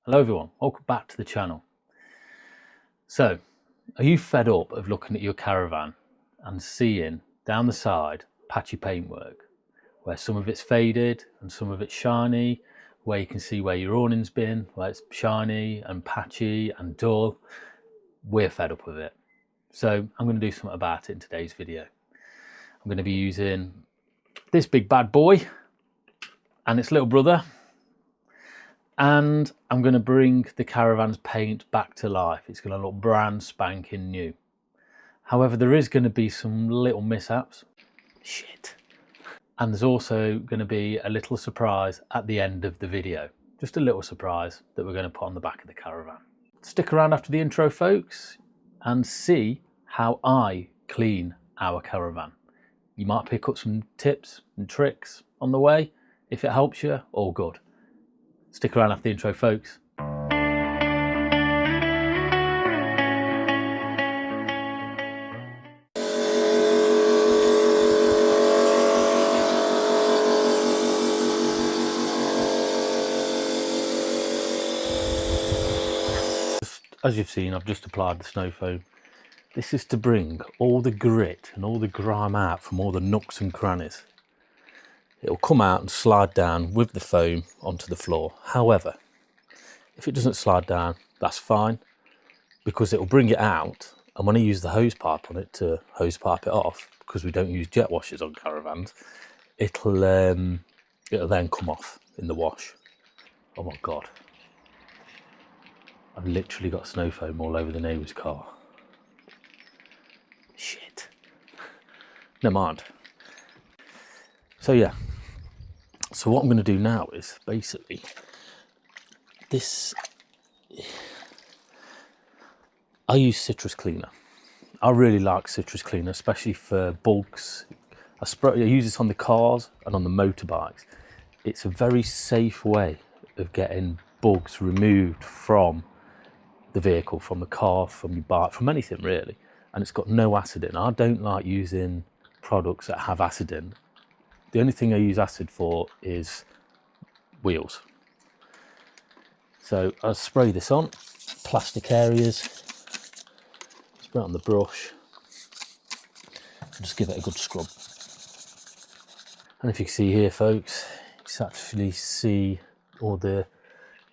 Hello everyone, welcome back to the channel. So, are you fed up of looking at your caravan and seeing down the side patchy paintwork, where some of it's faded and some of it's shiny, where you can see where your awning's been, where it's shiny and patchy and dull? We're fed up with it. So I'm going to do something about it in today's video. I'm going to be using this big bad boy and its little brother, and I'm going to bring the Caravan's paint back to life. It's going to look brand spanking new. However, there is going to be some little mishaps. Shit. And there's also going to be a little surprise at the end of the video. Just a little surprise that we're going to put on the back of the Caravan. Stick around after the intro, folks, and see how I clean our Caravan. You might pick up some tips and tricks on the way. If it helps you, all good. Stick around after the intro, folks. As you've seen, I've just applied the snow foam. This is to bring all the grit and all the grime out from all the nooks and crannies. It'll come out and slide down with the foam onto the floor. However, if it doesn't slide down, that's fine, because it'll bring it out, and when I use the hose pipe on it to hose pipe it off, because we don't use jet washers on caravans, it'll then come off in the wash. Oh my god, I've literally got snow foam all over the neighbour's car. Shit. Never mind. So yeah, so what I'm going to do now is basically this. I use citrus cleaner. I really like citrus cleaner, especially for bugs. I use this on the cars and on the motorbikes. It's a very safe way of getting bugs removed from the vehicle, from the car, from your bike, from anything really. And it's got no acid in. I don't like using products that have acid in. The only thing I use acid for is wheels. So I'll spray this on plastic areas, spray it on the brush, and just give it a good scrub. And if you can see here, folks, you can actually see all the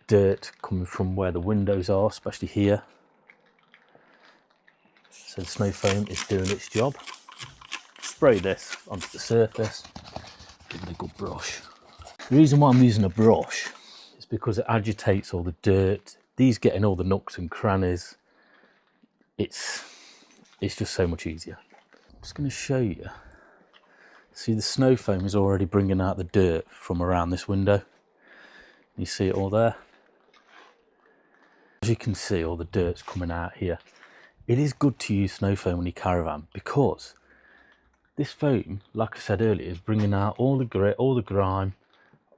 dirt coming from where the windows are, especially here. So the snow foam is doing its job. Spray this onto the surface, give it a good brush. The reason why I'm using a brush is because it agitates all the dirt. These get in all the nooks and crannies. It's just so much easier. I'm just going to show you. See, the snow foam is already bringing out the dirt from around this window. You see it all there? As you can see, all the dirt's coming out here. It is good to use snow foam on your caravan because this foam, like I said earlier, is bringing out all the grit, all the grime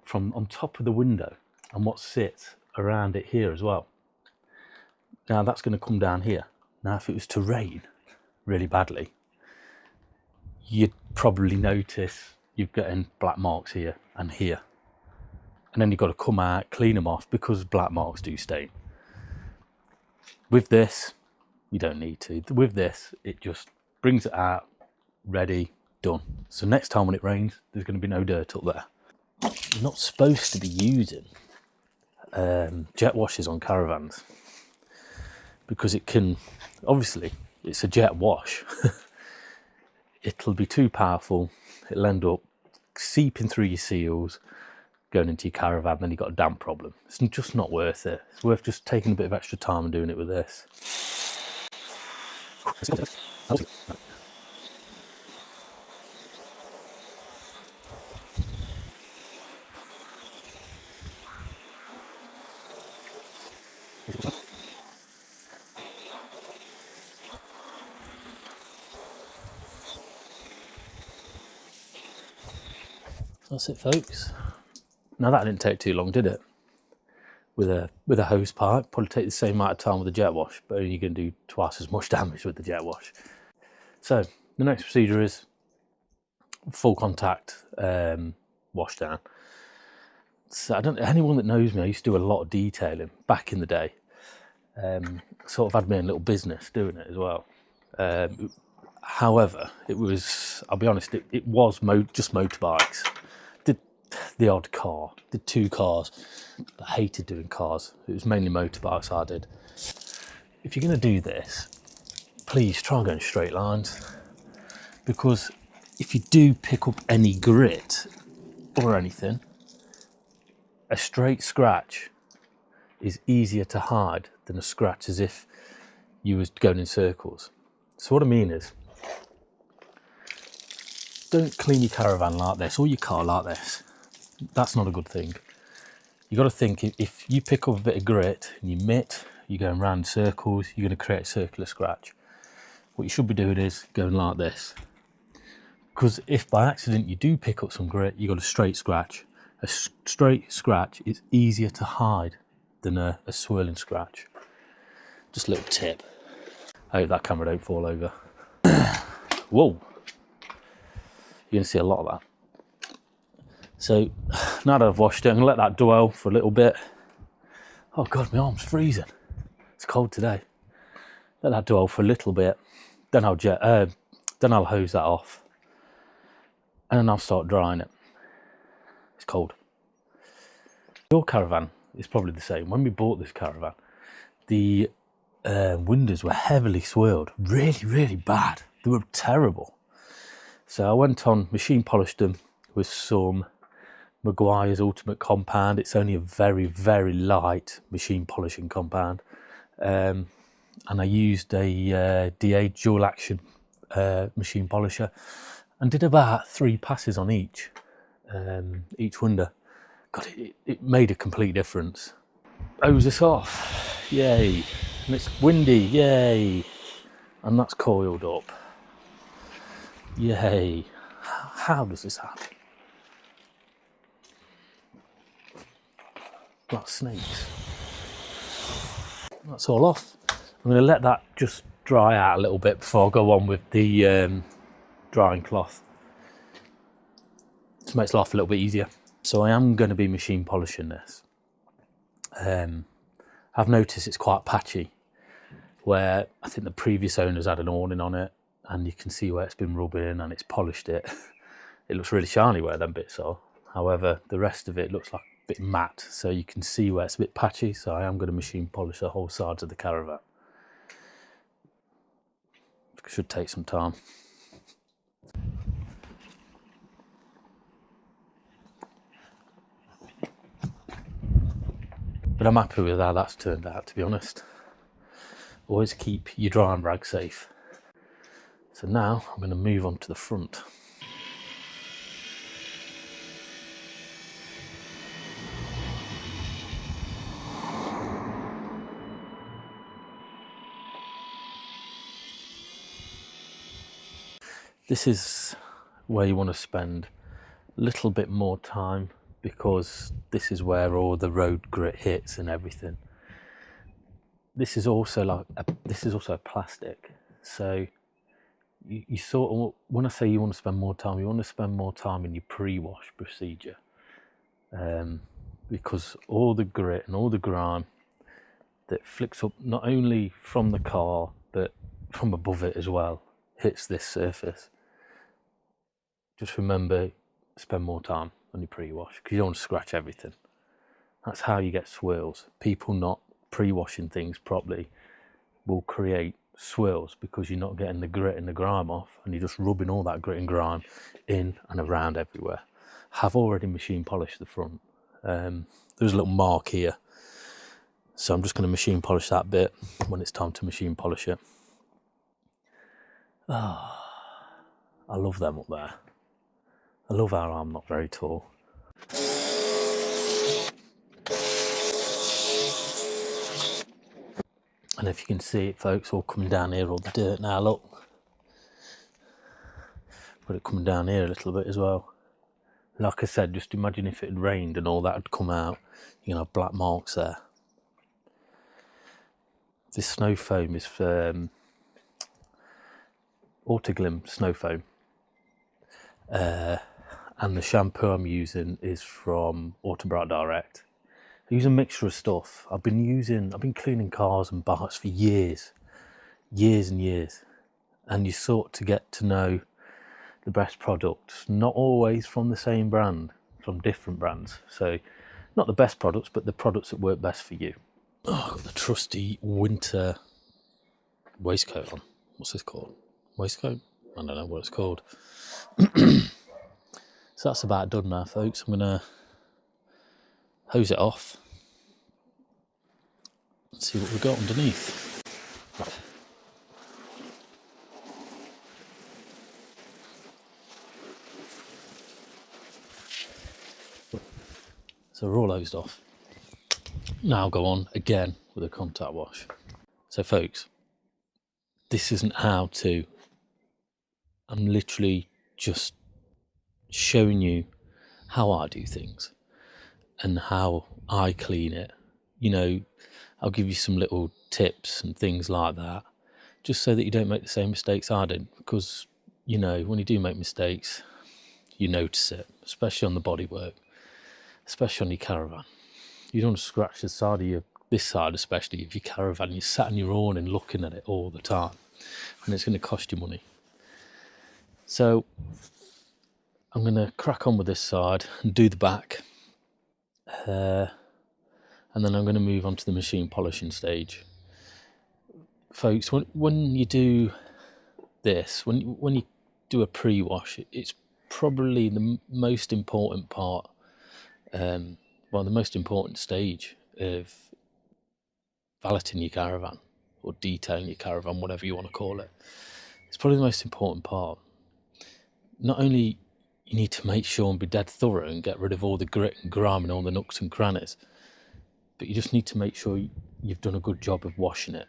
from on top of the window and what sits around it here as well. Now that's going to come down here. Now if it was to rain really badly, you'd probably notice you've got black marks here and here. And then you've got to come out, clean them off, because black marks do stain. With this, you don't need to. With this, it just brings it out, ready, done. So next time when it rains, there's going to be no dirt up there. You're not supposed to be using jet washers on caravans because it can, obviously, it's a jet wash. It'll be too powerful. It'll end up seeping through your seals, going into your caravan, then you've got a damp problem. It's just not worth it. It's worth just taking a bit of extra time and doing it with this. That's it, folks. Now that didn't take too long, did it? With a hose pipe, probably take the same amount of time with a jet wash, but only you can do twice as much damage with the jet wash. So the next procedure is full contact wash down. So I don't, anyone that knows me, I used to do a lot of detailing back in the day. Sort of had my own little business doing it as well. However, it was, I'll be honest, it was just motorbikes. Did the odd car, did 2 cars. I hated doing cars. It was mainly motorbikes I did. If you're going to do this, please try and go in straight lines, because if you do pick up any grit or anything, a straight scratch is easier to hide than a scratch as if you was going in circles. So what I mean is, don't clean your Caravan like this or your car like this. That's not a good thing. You got to think, if you pick up a bit of grit and you mitt, you're going round in circles, you're going to create a circular scratch. What you should be doing is going like this. Because if by accident you do pick up some grit, you got a straight scratch. A straight scratch is easier to hide than a swirling scratch. Just a little tip. I hope that camera don't fall over. Whoa. You're going to see a lot of that. So now that I've washed it, I'm going to let that dwell for a little bit. Oh God, my arm's freezing. It's cold today. Let that dwell for a little bit. Then I'll hose that off. And then I'll start drying it. It's cold. Your Caravan is probably the same. When we bought this Caravan, the windows were heavily swirled. Really, really bad. They were terrible. So I went on, machine polished them with some Maguire's Ultimate Compound. It's only a very, very light machine polishing compound. And I used a DA dual action machine polisher and did about 3 passes on each window. God, it made a complete difference. Hose this off, yay. And it's windy, yay. And that's coiled up, yay. How does this happen? Like snakes. That's all off. I'm going to let that just dry out a little bit before I go on with the drying cloth. This makes life a little bit easier. So I am going to be machine polishing this. I've noticed it's quite patchy, where I think the previous owners had an awning on it, and you can see where it's been rubbing and it's polished it. It looks really shiny where them bits are. However, the rest of it looks like a bit matte, so you can see where it's a bit patchy. So I am going to machine polish the whole sides of the Caravan. It should take some time. But I'm happy with how that's turned out, to be honest. Always keep your drying rag safe. So now I'm going to move on to the front. This is where you want to spend a little bit more time, because this is where all the road grit hits and everything. This is also plastic, so you sort of, when I say you want to spend more time, you want to spend more time in your pre-wash procedure, because all the grit and all the grime that flicks up not only from the car but from above it as well hits this surface. Just remember, spend more time on your pre-wash, because you don't want to scratch everything. That's how you get swirls. People not pre-washing things properly will create swirls, because you're not getting the grit and the grime off, and you're just rubbing all that grit and grime in and around everywhere. Have already machine polished the front. There's a little mark here, so I'm just going to machine polish that bit when it's time to machine polish it. I love them up there. I love how I'm not very tall. And if you can see it, folks, all coming down here, all the dirt now, look. Got it coming down here a little bit as well. Like I said, just imagine if it had rained and all that had come out, you know, black marks there. This snow foam is Autoglim snow foam. and the shampoo I'm using is from Autobright Direct. I use a mixture of stuff. I've been cleaning cars and bikes for years and years, and you sort to get to know the best products, not always from the same brand, from different brands. So not the best products, but the products that work best for you. Oh, I've got the trusty winter waistcoat on. What's this called? Waistcoat? I don't know what it's called. So that's about done now, folks. I'm gonna hose it off and see what we've got underneath. So we're all hosed off. Now I'll go on again with a contact wash. So folks, this isn't how to. I'm literally just showing you how I do things and how I clean it. You know, I'll give you some little tips and things like that, just so that you don't make the same mistakes I did. Because, you know, when you do make mistakes, you notice it, especially on the bodywork, especially on your Caravan. You don't want to scratch the side of this side, especially if your Caravan, you're sat in your awning looking at it all the time, and it's going to cost you money. So I'm going to crack on with this side and do the back, and then I'm going to move on to the machine polishing stage. Folks, when you do this, when you do a pre-wash, it's probably the most important part, the most important stage of valeting your Caravan or detailing your Caravan, whatever you want to call it. It's probably the most important part. Not only you need to make sure and be dead thorough and get rid of all the grit and grime and all the nooks and crannies, but you just need to make sure you've done a good job of washing it.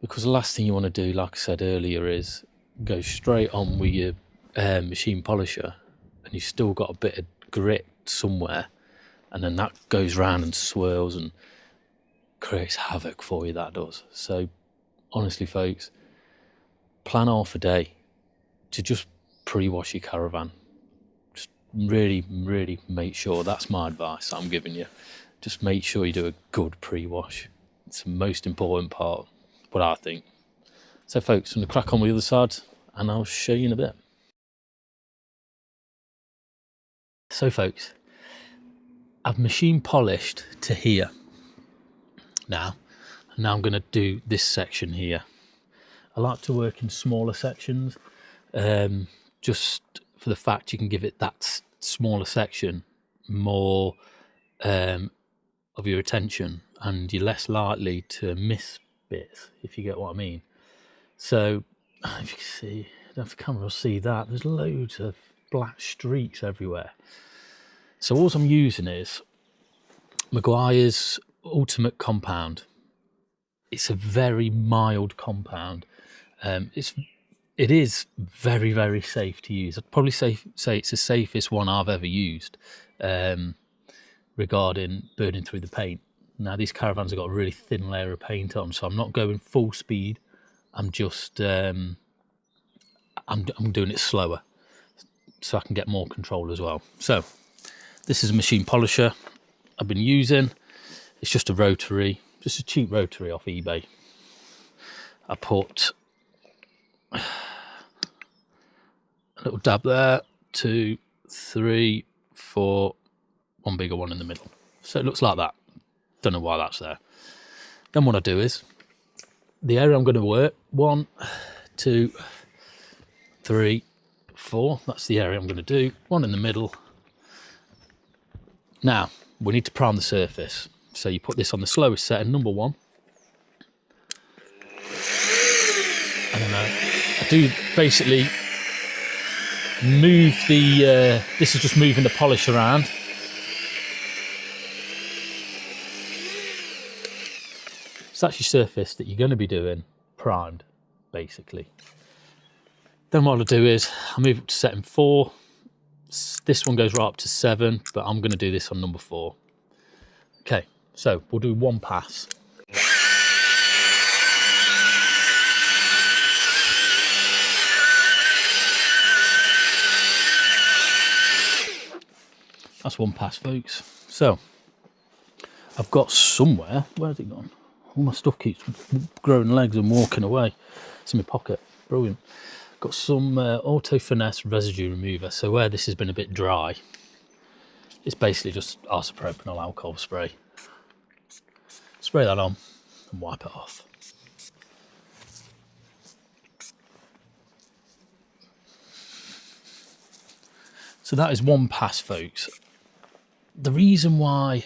Because the last thing you want to do, like I said earlier, is go straight on with your machine polisher and you've still got a bit of grit somewhere, and then that goes round and swirls and creates havoc for you, that does. So honestly, folks, plan half a day to just pre-wash your Caravan. Just really make sure. That's my advice I'm giving you. Just make sure you do a good pre-wash. It's the most important part, what I think. So folks, I'm going to crack on with the other side and I'll show you in a bit. So folks, I've machine polished to here now, and now I'm going to do this section here. I like to work in smaller sections, just for the fact you can give it that smaller section more of your attention, and you're less likely to miss bits, if you get what I mean. So if you can see, I don't know if the camera will see that, there's loads of black streaks everywhere. So all I'm using is Maguire's Ultimate Compound. It's a very mild compound. It is very safe to use. I'd probably say it's the safest one I've ever used regarding burning through the paint. Now these Caravans have got a really thin layer of paint on, so I'm not going full speed. I'm just I'm doing it slower so I can get more control as well. So this is a machine polisher I've been using. It's just a rotary, just a cheap rotary off eBay. I put a little dab there, 2, 3, 4, one bigger one in the middle. So it looks like that. Don't know why that's there. Then what I do is, the area I'm going to work, 1, 2, 3, 4. That's the area I'm going to do. One in the middle. Now, we need to prime the surface. So you put this on the slowest setting, number 1. And then I do basically move the, this is just moving the polish around. So that's your surface that you're going to be doing primed, basically. Then what I'll do is I'll move up to setting 4. This one goes right up to 7, but I'm going to do this on number 4. Okay, so we'll do one pass. That's one pass, folks. So I've got somewhere, where's it gone? All my stuff keeps growing legs and walking away. It's in my pocket, brilliant. Got some Auto Finesse residue remover. So where this has been a bit dry, it's basically just isopropanol alcohol spray. Spray that on and wipe it off. So that is one pass, folks. The reason why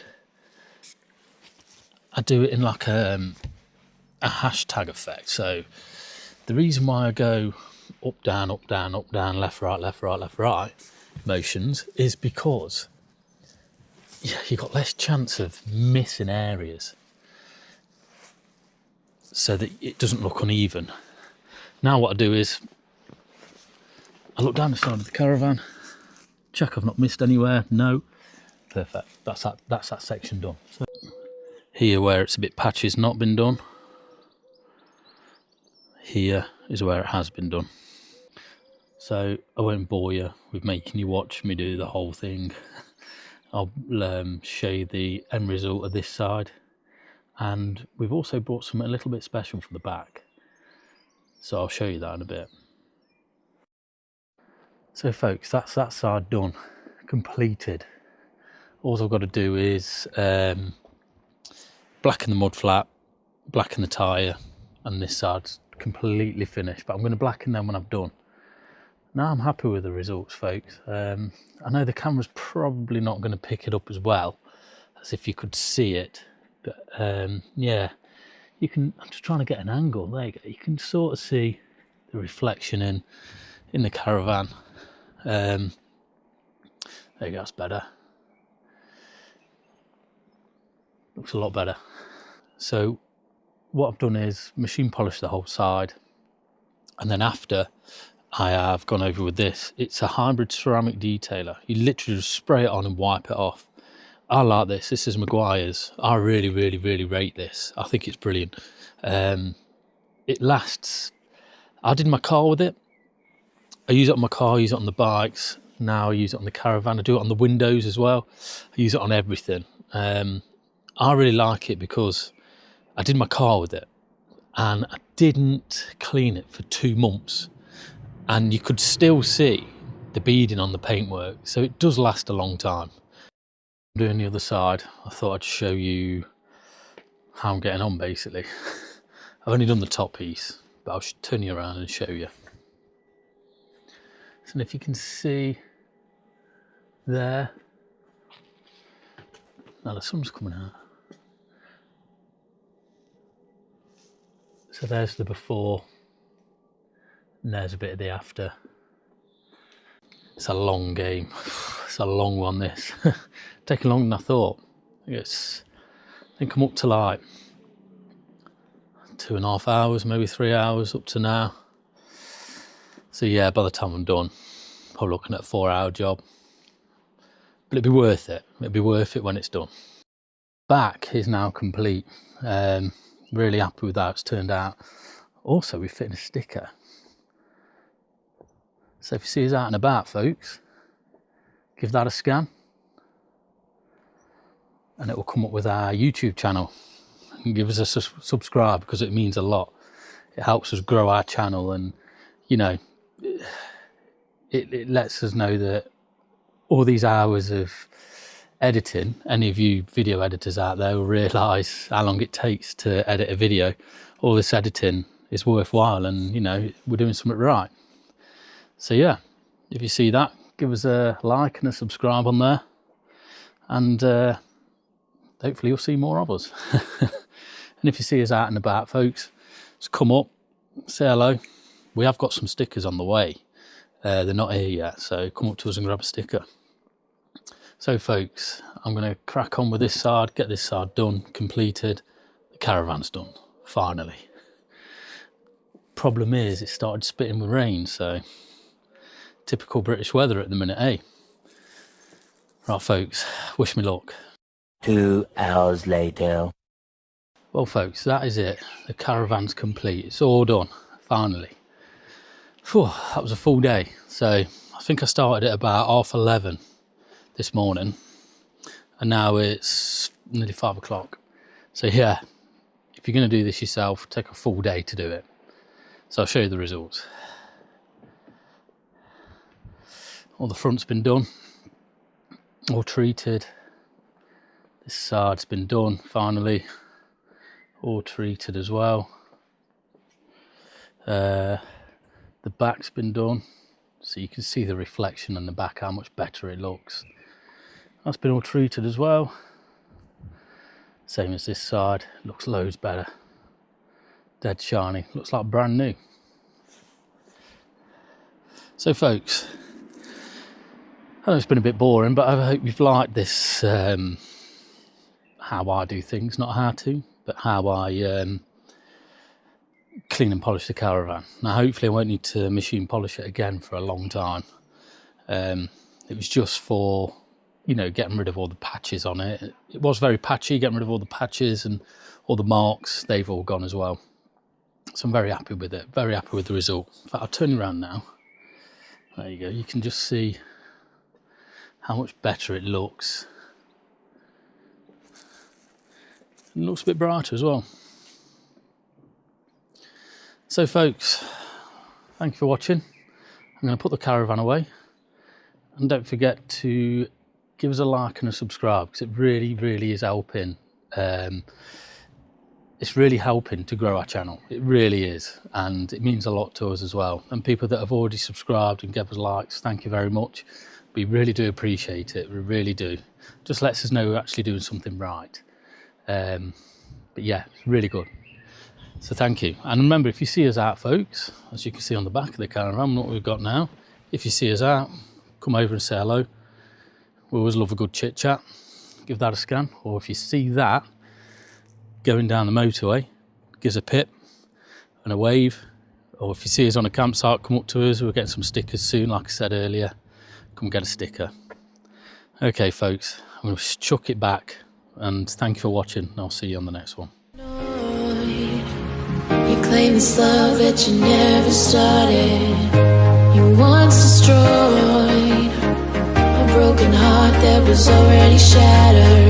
I do it in like a hashtag effect, so the reason why I go up, down, up, down, up, down, left, right, left, right, left, right motions is because you've got less chance of missing areas so that it doesn't look uneven. Now what I do is I look down the side of the caravan, check I've not missed anywhere. No, perfect. That's that section done. So here where it's a bit patchy has not been done. Here is where it has been done. So I won't bore you with making you watch me do the whole thing. I'll show you the end result of this side, and we've also brought something a little bit special for the back, so I'll show you that in a bit. So folks, that's that side done, completed. All I've got to do is blacken the mud flap, blacken the tyre, and this side's completely finished, but I'm going to blacken them when I've done. Now I'm happy with the results, folks. I know the camera's probably not going to pick it up as well as if you could see it, but yeah, you can. I'm just trying to get an angle. There you go. You can sort of see the reflection in the Caravan. There you go. That's better. Looks a lot better. So what I've done is machine polish the whole side, and then after I have gone over with this. It's a hybrid ceramic detailer. You literally just spray it on and wipe it off. I like this. This is Maguire's. I really, really, really rate this. I think it's brilliant. It lasts. I did my car with it. I use it on my car, I use it on the bikes. Now I use it on the Caravan. I do it on the windows as well. I use it on everything. I really like it because I did my car with it and I didn't clean it for 2 months. And you could still see the beading on the paintwork, so it does last a long time. Doing the other side, I thought I'd show you how I'm getting on basically. I've only done the top piece, but I'll turn you around and show you. So if you can see there, now the sun's coming out. So there's the before, and there's a bit of the after. It's a long game. It's a long one, this. Taking longer than I thought. I think I'm up to like 2.5 hours, maybe 3 hours up to now. So yeah, by the time I'm done, probably looking at a 4-hour job. But it'd be worth it. It'd be worth it when it's done. Back is now complete. Really happy with how it's turned out. Also, we fitted a sticker. So if you see us out and about, folks, give that a scan and it will come up with our YouTube channel. And give us a subscribe because it means a lot. It helps us grow our channel, and you know, it lets us know that all these hours of editing, any of you video editors out there will realise how long it takes to edit a video. All this editing is worthwhile, and you know, we're doing something right. So yeah, if you see that, give us a like and a subscribe on there, and hopefully you'll see more of us. And if you see us out and about, folks, just come up, say hello. We have got some stickers on the way. They're not here yet, so come up to us and grab a sticker. So folks, I'm going to crack on with this side, get this side done, completed. The Caravan's done, finally. Problem is, it started spitting with rain, so typical British weather at the minute, eh? Right folks, wish me luck. 2 hours later. Well folks, that is it. The Caravan's complete. It's all done, finally. Phew, that was a full day. So I think I started at about 11:30 this morning. and now it's nearly 5 o'clock. So yeah, if you're going to do this yourself, take a full day to do it. So I'll show you the results. All the front's been done, all treated. This side's been done finally, all treated as well. The back's been done, so you can see the reflection on the back, how much better it looks. That's been all treated as well. Same as this side, looks loads better. Dead shiny, looks like brand new. So folks, I know it's been a bit boring, but I hope you've liked this, how I do things, not how to, but how I clean and polish the Caravan. Now hopefully I won't need to machine polish it again for a long time. It was just for, you know, getting rid of all the patches on it. It was very patchy, getting rid of all the patches and all the marks, they've all gone as well. So I'm very happy with it, very happy with the result. In fact, I'll turn it around now. There you go, you can just see how much better it looks. It looks a bit brighter as well. So folks, thank you for watching. I'm going to put the Caravan away. And don't forget to give us a like and a subscribe, because it really, really is helping. It's really helping to grow our channel. It really is. And it means a lot to us as well. And people that have already subscribed and gave us likes, thank you very much. We really do appreciate it. We really do. Just lets us know we're actually doing something right. But yeah, it's really good. So thank you. And remember, if you see us out, folks, as you can see on the back of the Caravan, what we've got now, if you see us out, come over and say hello. We always love a good chit chat. Give that a scan. Or if you see that going down the motorway, give us a pip and a wave. Or if you see us on a campsite, come up to us. We'll get some stickers soon, like I said earlier. Come get a sticker. Okay, folks, I'm going to chuck it back. And thank you for watching. I'll see you on the next one. You claim this love that you never started. You once destroyed a broken heart that was already shattered.